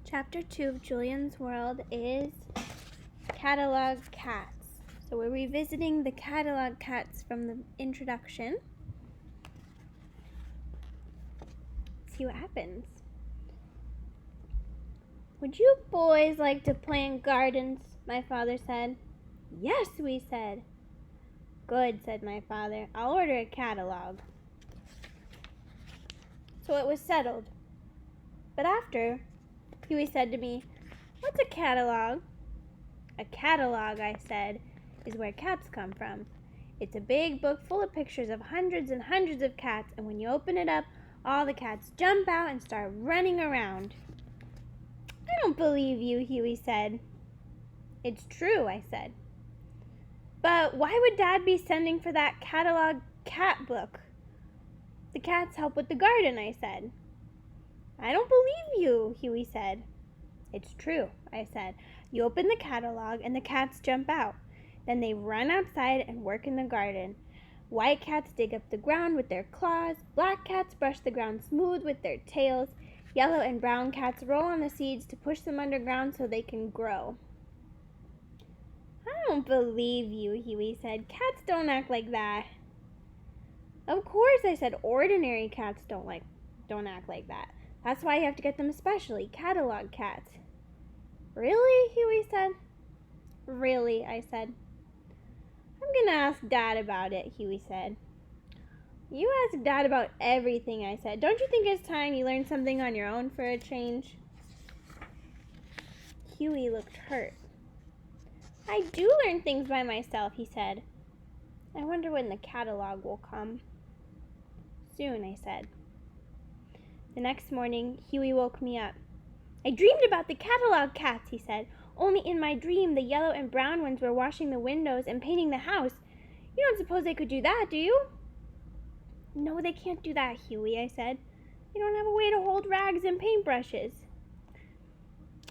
Chapter 2 of Julian's World is Catalog Cats. So we're revisiting the catalog cats from the introduction. See what happens. Would you boys like to plant gardens? My father said. Yes, we said. Good, said my father. I'll order a catalog. So it was settled. But after, Huey said to me, "What's a catalog?" A catalog, I said, is where cats come from. It's a big book full of pictures of hundreds and hundreds of cats, and when you open it up, all the cats jump out and start running around. I don't believe you, Huey said. It's true, I said. But why would Dad be sending for that catalog cat book? The cats help with the garden, I said. I don't believe you, Huey said. It's true, I said. You open the catalog and the cats jump out. Then they run outside and work in the garden. White cats dig up the ground with their claws. Black cats brush the ground smooth with their tails. Yellow and brown cats roll on the seeds to push them underground so they can grow. I don't believe you, Huey said. Cats don't act like that. Of course, I said. Ordinary cats don't act like that. That's why you have to get them especially catalog cats. Really? Huey said. Really, I said. I'm gonna ask Dad about it, Huey said. You ask Dad about everything, I said. Don't you think it's time you learned something on your own for a change? Huey looked hurt. I do learn things by myself, he said. I wonder when the catalog will come. Soon, I said. The next morning, Huey woke me up. I dreamed about the catalog cats, he said. Only in my dream, the yellow and brown ones were washing the windows and painting the house. You don't suppose they could do that, do you? No, they can't do that, Huey, I said. They don't have a way to hold rags and paintbrushes.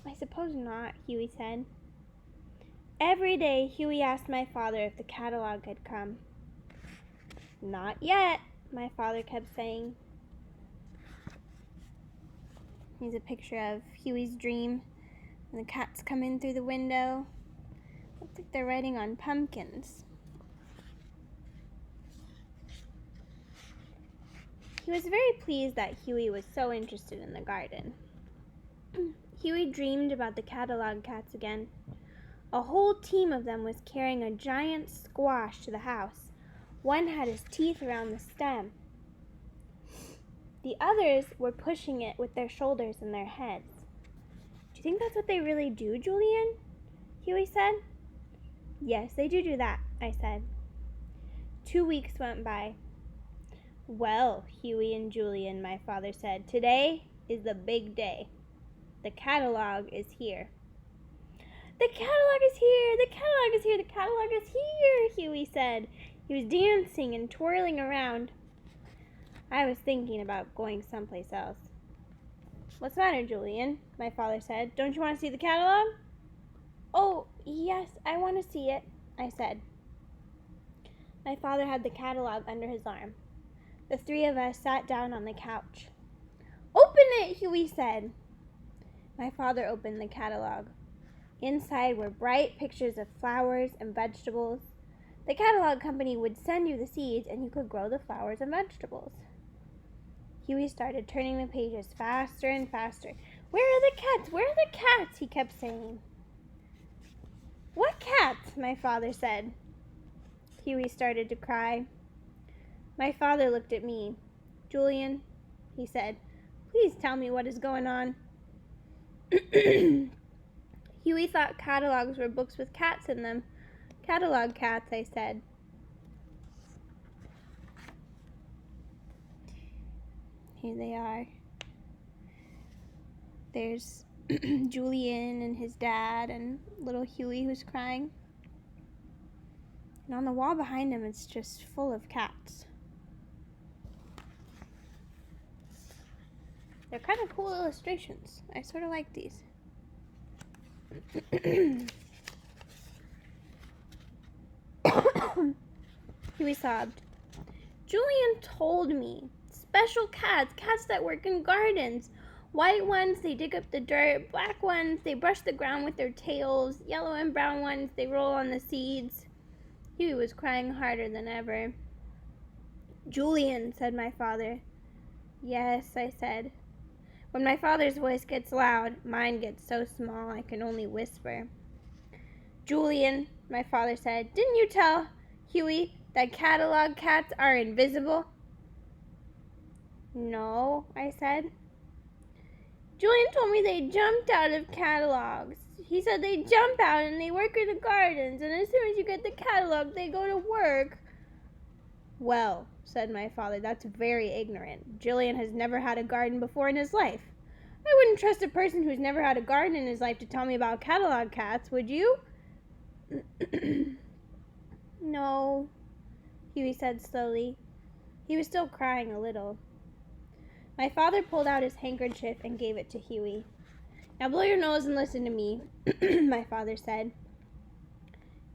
I suppose not, Huey said. Every day, Huey asked my father if the catalog had come. Not yet, my father kept saying. Here's a picture of Huey's dream. And the cats come in through the window. Looks like they're riding on pumpkins. He was very pleased that Huey was so interested in the garden. Huey dreamed about the catalog cats again. A whole team of them was carrying a giant squash to the house. One had his teeth around the stem. The others were pushing it with their shoulders and their heads. Do you think that's what they really do, Julian? Huey said. Yes, they do that, I said. 2 weeks went by. Well, Huey and Julian, my father said, today is the big day. The catalog is here. The catalog is here! The catalog is here! The catalog is here! Huey said. He was dancing and twirling around. I was thinking about going someplace else. What's the matter, Julian? My father said. Don't you want to see the catalog? Oh, yes, I want to see it, I said. My father had the catalog under his arm. The three of us sat down on the couch. Open it, Huey said. My father opened the catalog. Inside were bright pictures of flowers and vegetables. The catalog company would send you the seeds and you could grow the flowers and vegetables. Huey started turning the pages faster and faster. Where are the cats? Where are the cats? He kept saying. What cats? My father said. Huey started to cry. My father looked at me. Julian, he said, please tell me what is going on. Huey thought catalogs were books with cats in them. Catalog cats, I said. Here they are. There's Julian and his dad and little Huey who's crying. And on the wall behind him, it's just full of cats. They're kind of cool illustrations. I sort of like these. Huey sobbed. Julian told me. Special cats, cats that work in gardens. White ones, they dig up the dirt. Black ones, they brush the ground with their tails. Yellow and brown ones, they roll on the seeds. Huey was crying harder than ever. Julian, said my father. Yes, I said. When my father's voice gets loud, mine gets so small I can only whisper. Julian, my father said, didn't you tell Huey that catalog cats are invisible? No, I said. Julian told me they jumped out of catalogs. He said they jump out and they work in the gardens, and as soon as you get the catalog, they go to work. Well, said my father, that's very ignorant. Julian has never had a garden before in his life. I wouldn't trust a person who's never had a garden in his life to tell me about catalog cats, would you? No, Huey said slowly. He was still crying a little. My father pulled out his handkerchief and gave it to Huey. Now blow your nose and listen to me, my father said.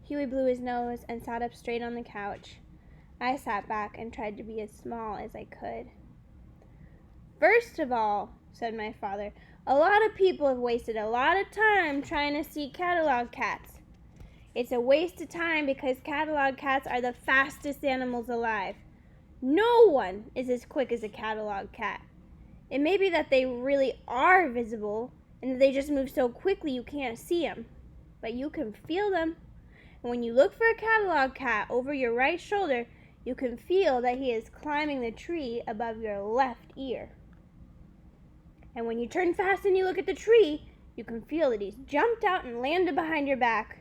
Huey blew his nose and sat up straight on the couch. I sat back and tried to be as small as I could. First of all, said my father, a lot of people have wasted a lot of time trying to see catalog cats. It's a waste of time because catalog cats are the fastest animals alive. No one is as quick as a catalog cat. It may be that they really are visible and that they just move so quickly you can't see them, but you can feel them. And when you look for a catalog cat over your right shoulder, you can feel that he is climbing the tree above your left ear. And when you turn fast and you look at the tree, you can feel that he's jumped out and landed behind your back.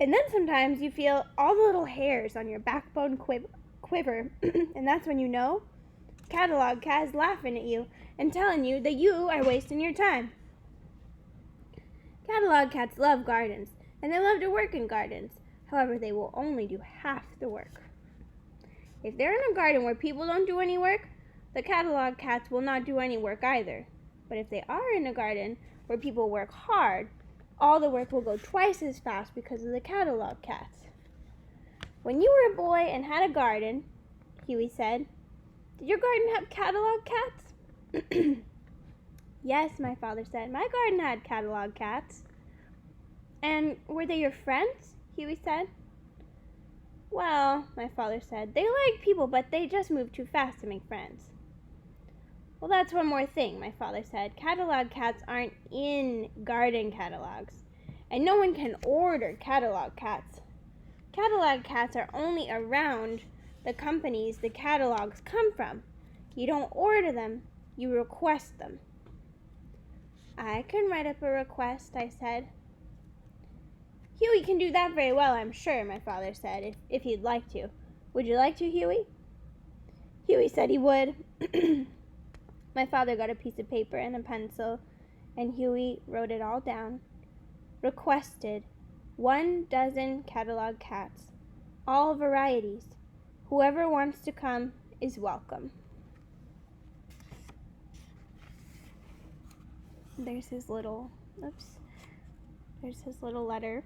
And then sometimes you feel all the little hairs on your backbone quiver, and that's when you know catalog cat is laughing at you and telling you that you are wasting your time. Catalog cats love gardens, and they love to work in gardens. However, they will only do half the work. If they're in a garden where people don't do any work, the catalog cats will not do any work either. But if they are in a garden where people work hard, all the work will go twice as fast because of the catalog cats. When you were a boy and had a garden, Huey said, did your garden have catalog cats? Yes, my father said, my garden had catalog cats. And were they your friends? Huey said. Well, my father said, they like people, but they just move too fast to make friends. Well, that's one more thing, my father said. Catalog cats aren't in garden catalogs, and no one can order catalog cats. Catalog cats are only around the companies the catalogs come from. You don't order them, you request them. I can write up a request, I said. Huey can do that very well, I'm sure, my father said, if he'd like to. Would you like to, Huey? Huey said he would. My father got a piece of paper and a pencil, and Huey wrote it all down. Requested 12 catalog cats, all varieties. Whoever wants to come is welcome. There's his little letter.